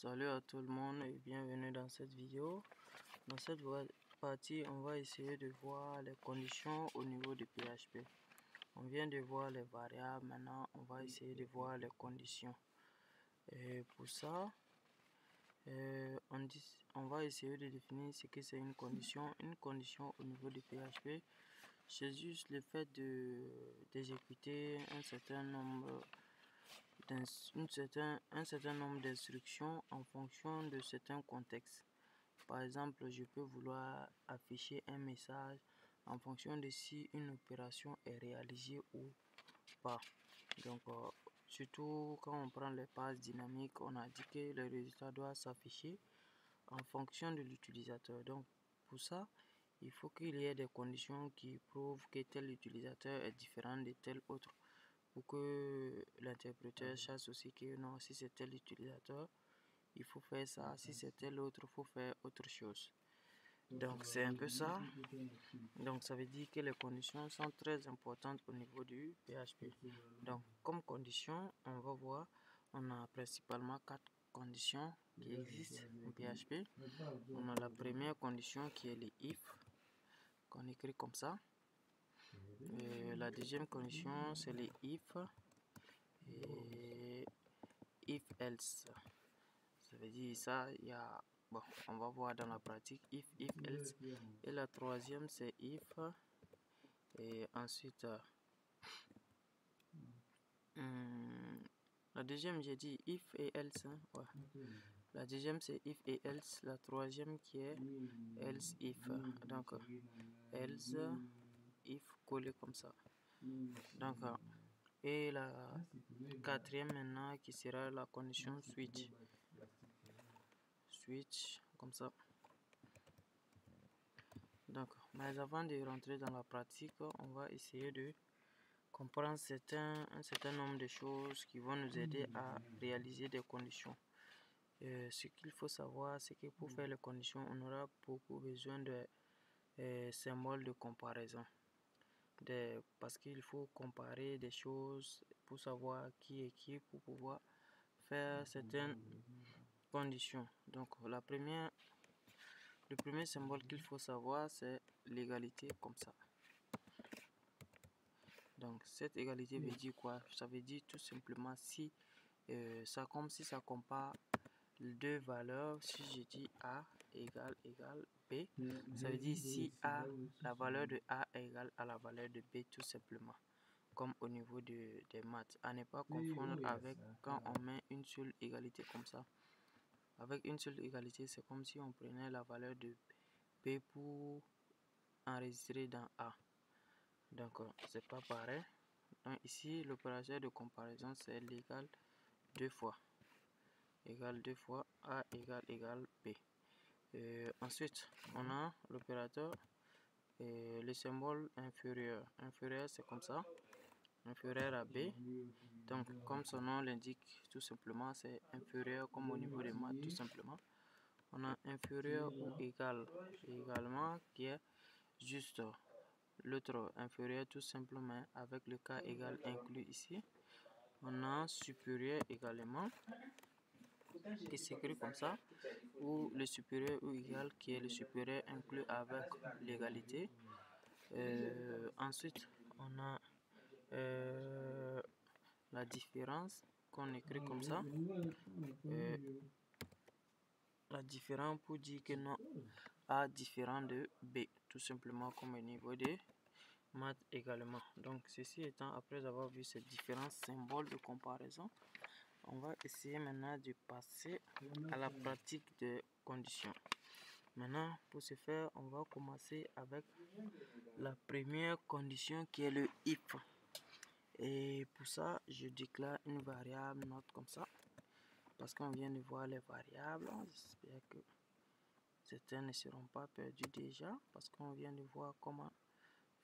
Salut à tout le monde et bienvenue dans cette vidéo. Dans cette partie, on va essayer de voir les conditions au niveau du PHP. On vient de voir les variables, maintenant on va essayer de voir les conditions. Et pour ça, on va essayer de définir ce que c'est une condition. Une condition au niveau du PHP, c'est juste le fait d'exécuter un certain nombre d'instructions en fonction de certains contextes. Par exemple, je peux vouloir afficher un message en fonction de si une opération est réalisée ou pas. Donc, surtout quand on prend les pages dynamiques, on a dit que le résultat doit s'afficher en fonction de l'utilisateur. Donc, pour ça, il faut qu'il y ait des conditions qui prouvent que tel utilisateur est différent de tel autre, pour que l'interpréteur sache aussi que non, si c'est tel utilisateur, il faut faire ça, si c'est tel autre, il faut faire autre chose. Donc c'est un peu ça. Donc ça veut dire que les conditions sont très importantes au niveau du PHP. Donc comme condition, on va voir, on a principalement 4 conditions qui existent en PHP. On a la première condition qui est le if, qu'on écrit comme ça. La deuxième condition c'est le if et if else. Ça veut dire ça, il y a, bon, on va voir dans la pratique if else. Et la troisième c'est if, et ensuite la deuxième j'ai dit if et else, hein? Ouais. La deuxième c'est if et else, la troisième qui est else if. Donc else if collé comme ça. Donc et la quatrième maintenant qui sera la condition switch comme ça. Donc, mais avant de rentrer dans la pratique, on va essayer de comprendre un certain nombre de choses qui vont nous aider à réaliser des conditions. Ce qu'il faut savoir, c'est que pour faire les conditions, on aura beaucoup besoin de symboles de comparaison. Parce qu'il faut comparer des choses pour savoir qui est qui, pour pouvoir faire certaines conditions. Donc, le premier symbole qu'il faut savoir, c'est l'égalité comme ça. Donc cette égalité veut dire quoi? Ça veut dire tout simplement si ça compare deux valeurs. Si je dis A égale B, ça veut dire si A, la valeur de A est égale à la valeur de B, tout simplement. Comme au niveau des maths, à ne pas confondre avec quand on met une seule égalité comme ça. Avec une seule égalité, c'est comme si on prenait la valeur de B pour enregistrer dans A. Donc c'est pas pareil. Donc ici l'opérateur de comparaison c'est l'égal deux fois A égale B. Ensuite on a l'opérateur le symbole inférieur c'est comme ça, inférieur à B. Donc comme son nom l'indique, tout simplement c'est inférieur, comme au niveau des maths tout simplement. On a inférieur ou égal également qui est juste l'autre inférieur tout simplement avec le cas égal inclus ici. On a supérieur également qui s'écrit comme ça, ou le supérieur ou égal qui est le supérieur inclus avec l'égalité. Ensuite on a la différence qu'on écrit comme ça. La différence pour dire que non A différent de B, tout simplement comme au niveau des maths également. Donc ceci étant, après avoir vu ces différents symboles de comparaison, on va essayer maintenant de passer à la pratique des conditions. Maintenant, pour ce faire, on va commencer avec la première condition qui est le if. Et pour ça, je déclare une variable note comme ça, parce qu'on vient de voir les variables. J'espère que certains ne seront pas perdus déjà, parce qu'on vient de voir comment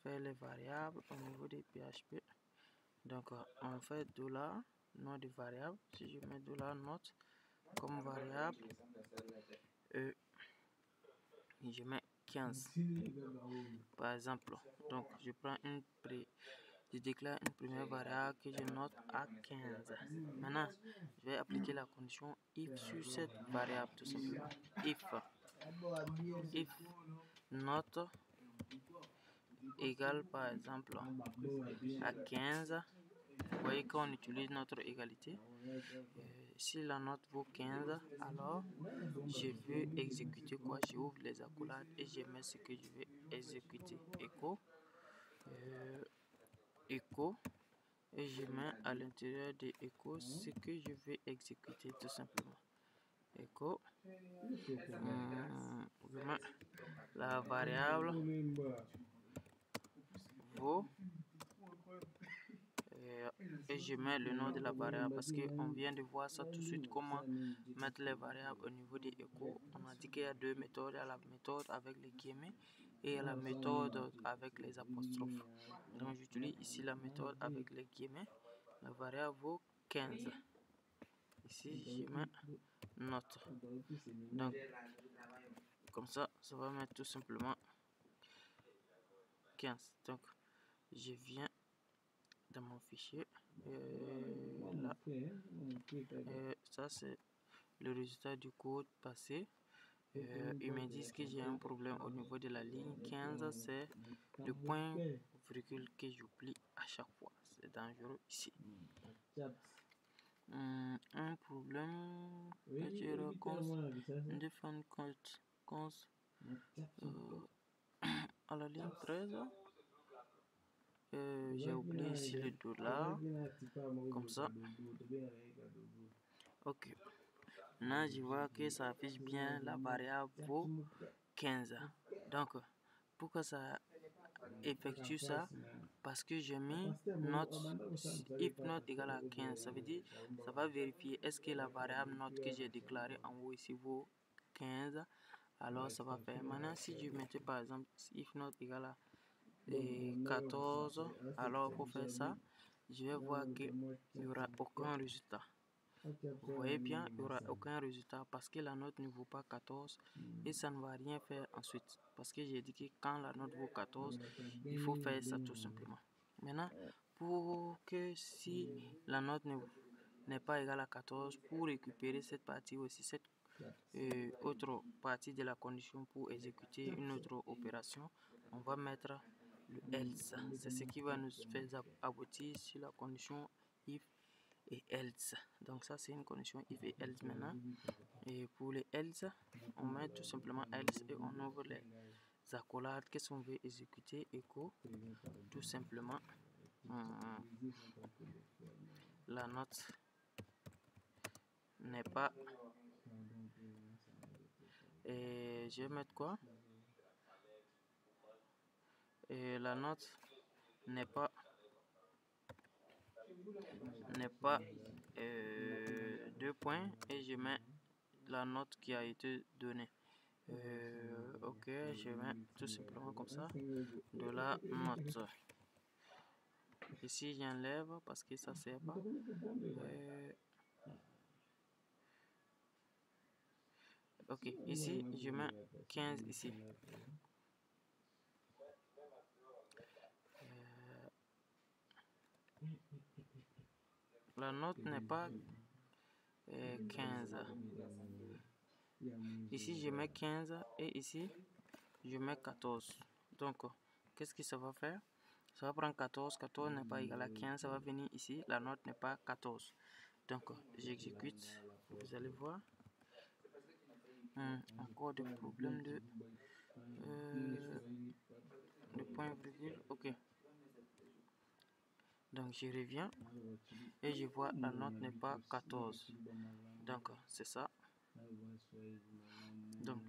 faire les variables au niveau des PHP. Donc on fait $, nom de variable. Si je mets $note comme variable, je mets 15 par exemple. Donc je prends je déclare une première variable que je note à 15. Maintenant, je vais appliquer la condition if sur cette variable tout simplement. If note égale par exemple à 15. Vous voyez qu'on utilise notre égalité. Si la note vaut 15, alors je veux exécuter quoi? J'ouvre les accolades et je mets ce que je vais exécuter. Echo et je mets à l'intérieur de echo ce que je vais exécuter tout simplement. Echo, je mets la variable vaut et je mets le nom de la variable parce qu'on vient de voir ça tout de suite comment mettre les variables au niveau des échos. On a dit qu'il y a deux méthodes, il y a la méthode avec les guillemets et il y a la méthode avec les apostrophes. Donc j'utilise ici la méthode avec les guillemets. La variable vaut 15. Ici je mets note. Donc comme ça, ça va mettre tout simplement 15. Donc je viens dans mon fichier là, ça c'est le résultat du code passé. Ils me disent que j'ai un problème au niveau de la ligne 15, c'est le point virgule que j'oublie à chaque fois, c'est dangereux ici. Un problème different cons à la ligne 13. J'ai oublié ici le dollar comme ça. Ok, maintenant je vois que ça affiche bien la variable vaut 15. Donc pour que ça effectue ça, parce que j'ai mis note if note égale à 15, ça veut dire ça va vérifier est-ce que la variable note que j'ai déclarée en haut ici vaut 15. Alors ça va faire. Maintenant si je mettais par exemple if note égale à 14, alors pour faire ça, je vais voir qu'il n'y aura aucun résultat. Vous voyez bien, il n'y aura aucun résultat parce que la note ne vaut pas 14 et ça ne va rien faire ensuite. Parce que j'ai dit que quand la note vaut 14, il faut faire ça tout simplement. Maintenant, pour que si la note n'est pas égale à 14, pour récupérer cette partie aussi, cette autre partie de la condition pour exécuter une autre opération, on va mettre le else. C'est ce qui va nous faire aboutir sur la condition if et else. Donc ça c'est une condition if et else maintenant. Et pour les else, on met tout simplement else et on ouvre les accolades. Qu'est-ce qu'on veut exécuter? Echo, tout simplement. La note n'est pas. Et je vais mettre quoi? Et la note n'est pas deux points et je mets la note qui a été donnée. Ok, je mets tout simplement comme ça de la note. Ici j'enlève parce que ça sert pas. Ok, ici je mets 15 ici. La note n'est pas 15. Ici je mets 15 et ici je mets 14. Donc qu'est-ce que ça va faire? Ça va prendre 14, 14 n'est pas égal à 15, ça va venir ici, la note n'est pas 14. Donc j'exécute, vous allez voir. Encore des problèmes de point virgule, ok. Donc je reviens et je vois la note n'est pas 14. Donc c'est ça. Donc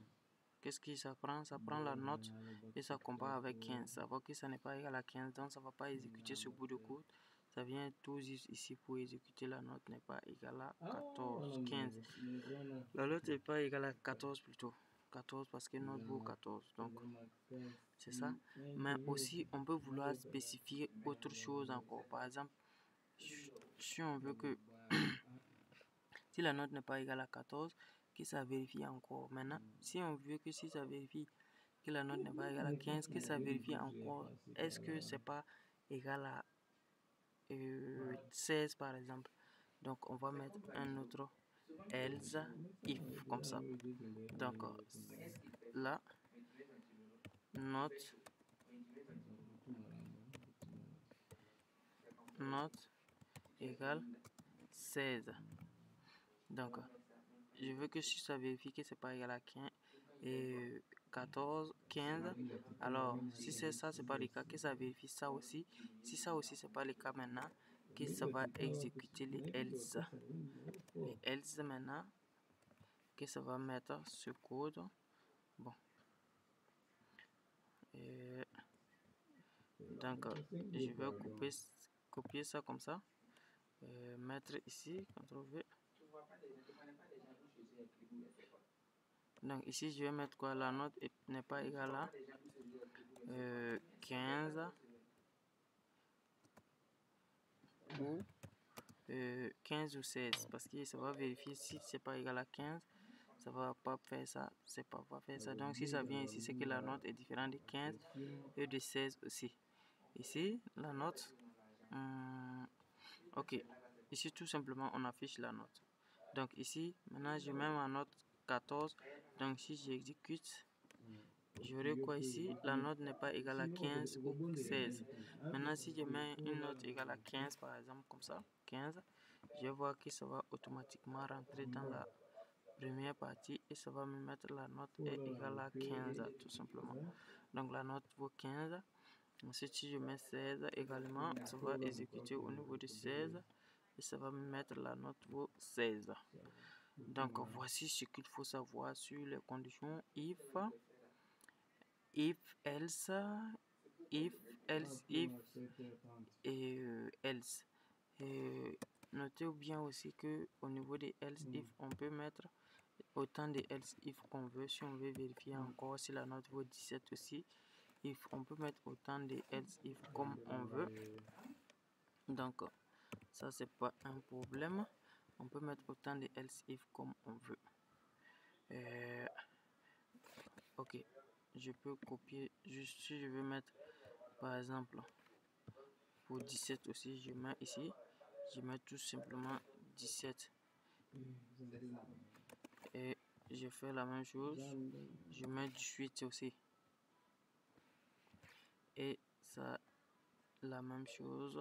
qu'est-ce que ça prend? Ça prend la note et ça compare avec 15. Ça voit que ça n'est pas égal à 15, donc ça ne va pas exécuter ce bout de code. Ça vient tout juste ici pour exécuter la note n'est pas égale à 14, 15. La note n'est pas égale à 14 plutôt. 14 parce que note vaut 14. Donc c'est ça. Mais aussi on peut vouloir spécifier autre chose encore. Par exemple, si on veut que si la note n'est pas égale à 14, que ça vérifie encore. Maintenant, si on veut que si ça vérifie que la note n'est pas égale à 15, que ça vérifie encore, est-ce que c'est pas égal à 16 par exemple. Donc on va mettre un autre else if comme ça. Donc là, note égale 16. Donc je veux que si ça vérifie que c'est pas égal à 15 et 14, 15. Alors si c'est ça, c'est pas le cas, que ça vérifie ça aussi. Si ça aussi c'est pas le cas maintenant, que ça va exécuter les else. Les else maintenant, que ça va mettre ce code. Bon. Donc je vais copier ça comme ça. Mettre ici, CTRL V. Donc ici je vais mettre quoi? La note n'est pas égale à 15 ou 15 ou 16, parce que ça va vérifier si c'est pas égal à 15, ça va pas faire ça, c'est pas faire ça. Donc si ça vient ici, c'est que la note est différente de 15 et de 16 aussi. Ici la note, ok, ici tout simplement on affiche la note. Donc ici maintenant je mets ma note 14. Donc si j'exécute, j'aurai quoi ici? La note n'est pas égale à 15 ou 16. Maintenant si je mets une note égale à 15 par exemple, comme ça, 15, je vais voir que ça va automatiquement rentrer dans la première partie et ça va me mettre la note est égale à 15 tout simplement. Donc la note vaut 15. Ensuite si je mets 16 également, ça va exécuter au niveau de 16 et ça va me mettre la note vaut 16. Donc voici ce qu'il faut savoir sur les conditions if, else, if, else, if et else. Et notez bien aussi que au niveau des else if, on peut mettre autant de else if qu'on veut. Si on veut vérifier encore si la note vaut 17 aussi, if, on peut mettre autant de else if comme on veut. Donc ça c'est pas un problème, on peut mettre autant de else if comme on veut. Ok, je peux copier juste si je veux mettre par exemple pour 17 aussi, je mets ici, je mets tout simplement 17 et je fais la même chose, je mets 18 aussi et ça la même chose.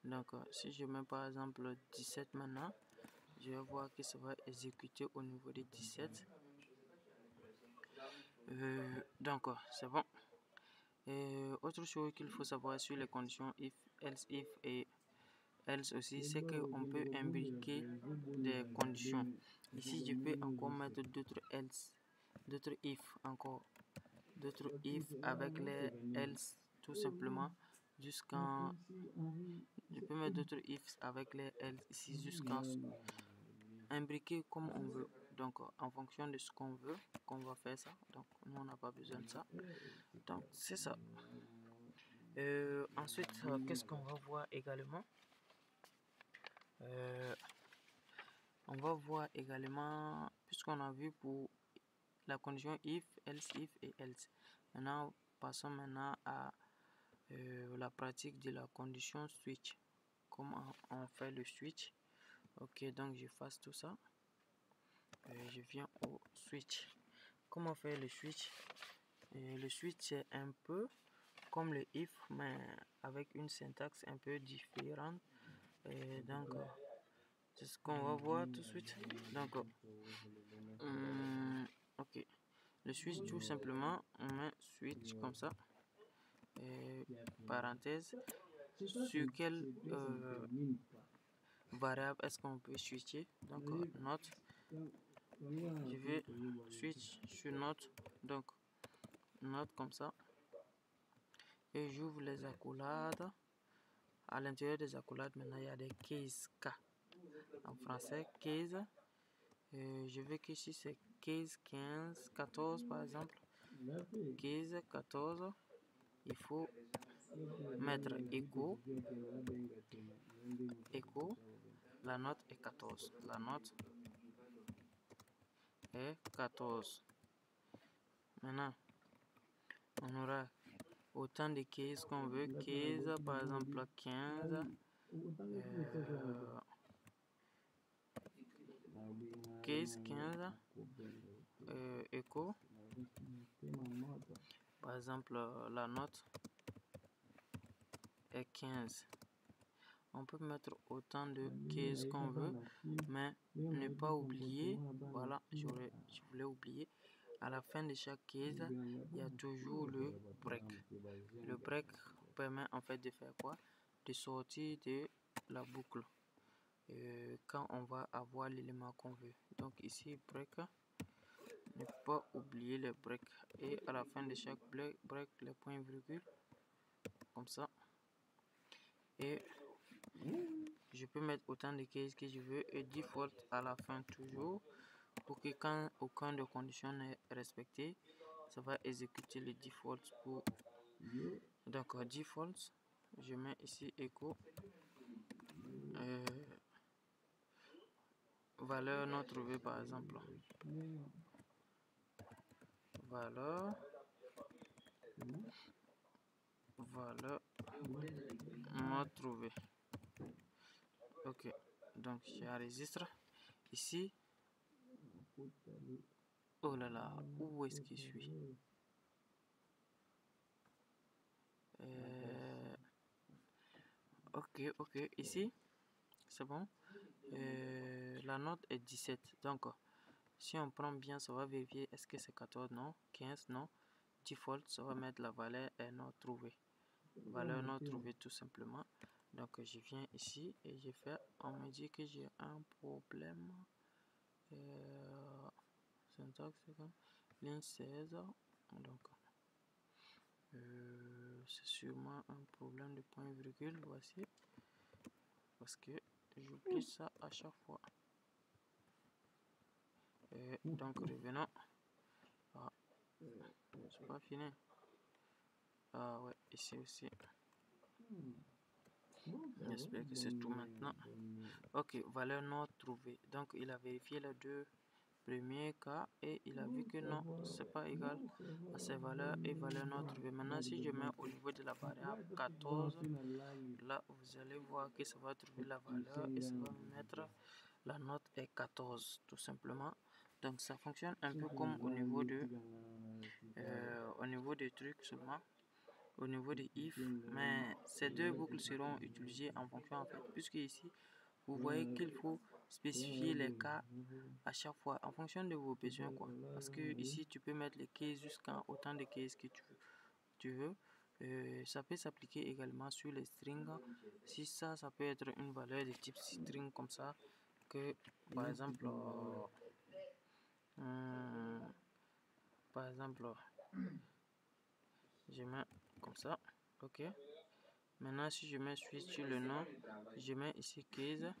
Donc si je mets par exemple 17 maintenant, je vais voir que ça va exécuter au niveau de 17. Donc c'est bon. Autre chose qu'il faut savoir sur les conditions if, else if et else aussi, c'est qu'on peut imbriquer des conditions. Ici je peux encore mettre d'autres else, d'autres if encore, d'autres if avec les else tout simplement jusqu'en, je peux mettre d'autres ifs avec les else ici jusqu'en imbriquer comme on veut. Donc en fonction de ce qu'on veut, qu'on va faire ça. Donc nous on n'a pas besoin de ça. Donc c'est ça. Ensuite, qu'est-ce qu'on va voir également? On va voir également, puisqu'on a vu pour la condition if, else if et else. Maintenant, passons maintenant à la pratique de la condition switch. Comment on fait le switch? Ok, donc j'efface tout ça. Je viens au switch. Comment faire le switch? Le switch c'est un peu comme le if, mais avec une syntaxe un peu différente. Donc c'est ce qu'on va voir tout de suite. Donc ok, le switch tout simplement on met switch comme ça, parenthèse, sur quelle variable est-ce qu'on peut switcher. Donc note, je vais switch sur note, donc note comme ça et j'ouvre les accolades. À l'intérieur des accolades maintenant il y a des case K en français, case. Je veux que si c'est case 15, 14 par exemple, case 14, il faut mettre écho, la note est 14, la note est 14. Maintenant, on aura autant de cases qu'on veut. Case par exemple 15, 15, écho. Par exemple, la note est 15. On peut mettre autant de cases qu'on veut, mais ne pas oublier, voilà, je voulais oublier, à la fin de chaque case, il y a toujours le break. Le break permet en fait de faire quoi? De sortir de la boucle quand on va avoir l'élément qu'on veut. Donc ici, break, ne pas oublier le break. Et à la fin de chaque break, les points virgule, comme ça. Et je peux mettre autant de cases que je veux et default à la fin toujours pour que quand aucun de conditions n'est respecté, ça va exécuter le default pour. Donc default, je mets ici echo valeur non trouvée par exemple. Valeur non trouvée. Ok, donc j'enregistre ici. Oh là là, où est-ce que je suis? Ok, ici, c'est bon. La note est 17, donc si on prend bien, ça va vérifier est-ce que c'est 14, non, 15, non. Default, ça va mettre la valeur est non trouvée. Valeur non trouvée tout simplement. Donc je viens ici et je fais, on me dit que j'ai un problème. Syntaxe, ligne 16, donc c'est sûrement un problème de point virgule, voici, parce que j'oublie ça à chaque fois. Donc revenons. Ah, c'est pas fini. Ah ouais, ici aussi. J'espère que c'est tout maintenant. Ok, valeur non trouvée. Donc il a vérifié les deux premiers cas et il a vu que non, c'est pas égal à ces valeurs et valeur non trouvée. Maintenant, si je mets au niveau de la variable 14, là vous allez voir que ça va trouver la valeur et ça va me mettre la note est 14 tout simplement. Donc ça fonctionne un peu comme au niveau des trucs seulement, au niveau de if, mais ces deux boucles seront utilisées en fonction en fait, puisque ici vous voyez qu'il faut spécifier les cas à chaque fois en fonction de vos besoins quoi. Parce que ici tu peux mettre les cases jusqu'à autant de cases que tu veux. Ça peut s'appliquer également sur les strings. Si ça peut être une valeur de type string comme ça, que par exemple je mets comme ça, ok. Maintenant si je mets switch sur le nom, je mets ici case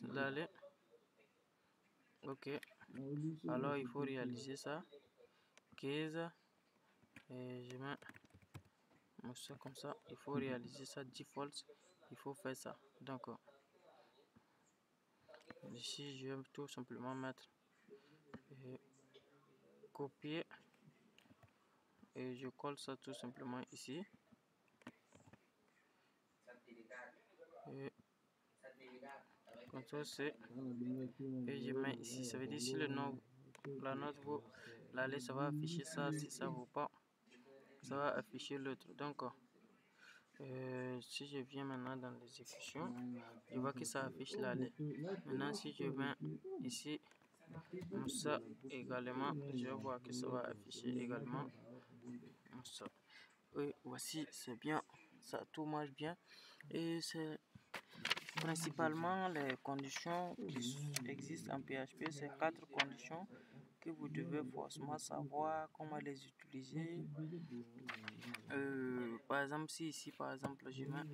d'aller, ok. Alors il faut réaliser ça, case, et je mets ça comme ça, il faut réaliser ça, default, il faut faire ça. Donc ici je vais tout simplement mettre copier et je colle ça tout simplement ici et CTRL C et je mets ici. Ça veut dire si le nom, la note vaut l'aller, ça va afficher ça. Si ça vaut pas, ça va afficher l'autre. Donc si je viens maintenant dans l'exécution, je vois que ça affiche l'aller. Maintenant si je viens ici ça également, je vois que ça va afficher également ça. Et voici, c'est bien, ça tout marche bien et c'est principalement les conditions qui existent en PHP. C'est 4 conditions que vous devez forcément savoir comment les utiliser. Par exemple, si ici par exemple je mets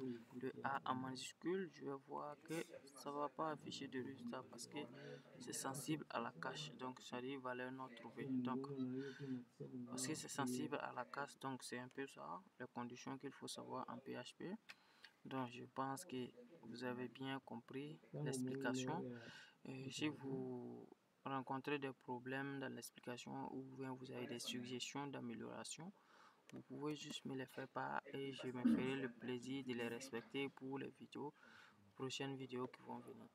le A en majuscule, je vais voir que ça va pas afficher de résultat parce que c'est sensible à la cache, donc ça dit valeur non trouvée. Donc parce que c'est sensible à la cache, donc c'est un peu ça les conditions qu'il faut savoir en PHP. Donc je pense que vous avez bien compris l'explication. Si vous rencontrez des problèmes dans l'explication ou bien vous avez des suggestions d'amélioration, vous pouvez juste me les faire part et je me ferai le plaisir de les respecter pour les prochaines vidéos qui vont venir.